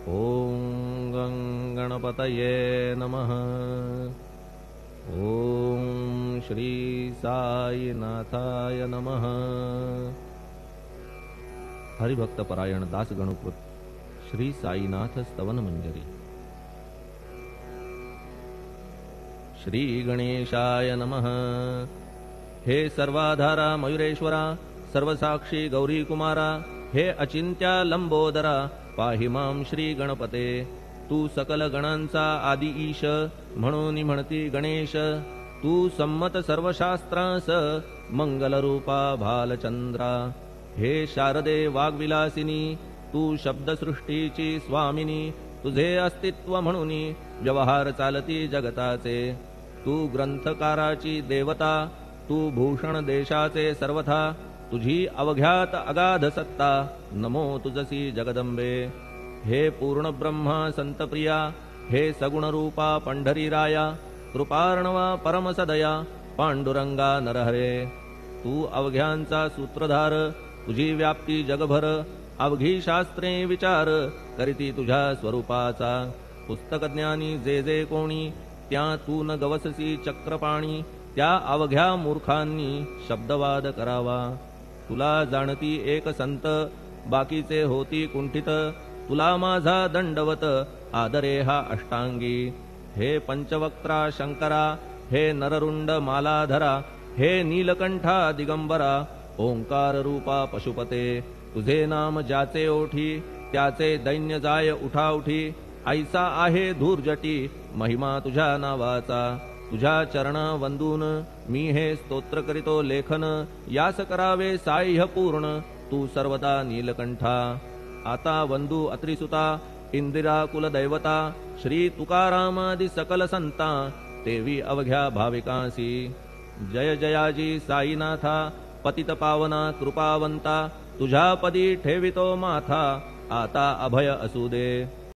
ओम गं गणपतये नमः। ओम श्री साईनाथाय नमः। हरिभक्त परायण दास गणुकृत श्री साईनाथ स्तवन मंजरी। श्री गणेशाय नमः। हे सर्वाधारा मयुरेश्वरा, सर्वसाक्षी गौरी कुमारा, हे अचिंत्या लंबोदरा, पाहि मां श्री गणपते। तू सकल गणांचा आदि ईश, म्हणून म्हणती गणेश। तू संमत सर्वशास्त्रांस, मंगलरूपा भालचंद्रा। हे शारदे वाग्विलासिनी, तू शब्दसृष्टीची स्वामिनी। तुझे अस्तित्व म्हणून व्यवहार चालती जगताचे। तू ग्रंथकाराची देवता, तू भूषण देशाचे सर्वथा। तुझी अवघ्यात अगाध सत्ता, नमो तुझसी जगदंबे। हे पूर्ण ब्रह्मा संतप्रिया, हे सगुण रूपा पंढरीराया। कृपार्णवा परमसदया, पांडुरंगा नरहरे। तू अवघ्यांचा सूत्रधार, तुझी व्याप्ती जगभर। अवघी शास्त्रे विचार, करीती तुझ्या स्वरूपाचा। पुस्तकज्ञानी जे जे कोणी, त्या तू न गवससी चक्रपाणी। त्या अवघ्या मूर्खांनी शब्दवाद करावा। तुला जाणती एक संत, बाकीचे होती कुंठित। तुला माझा दंडवत, आदरे हा अष्टांगी। हे पंचवक्त्रा शंकरा, हे नररुंड मालाधरा। हे नीलकंठा दिगंबरा, ओंकार रूपा पशुपते। तुझे नाम ज्याचे ओठी, त्याचे दैन्य जाय उठाउठी। ऐसा आहे धूर्जटी, महिमा तुझ्या नावाचा। तुझ्या चरणा वंदून मी हे स्तोत्र करीतो लेखन। यास करावे साह्य पूर्ण, तू सर्वदा नीलकंठा। आता वंदू अत्रिसुता, इंदिरा कुलदैवता। श्री तुकारामादि सकल संता, तेवी अवघ्या भाविकांसी। जय जयाजी साईनाथा, पतित पावना कृपावंता। तुझ्या पदी ठेवितो माथा, आता अभय असू दे।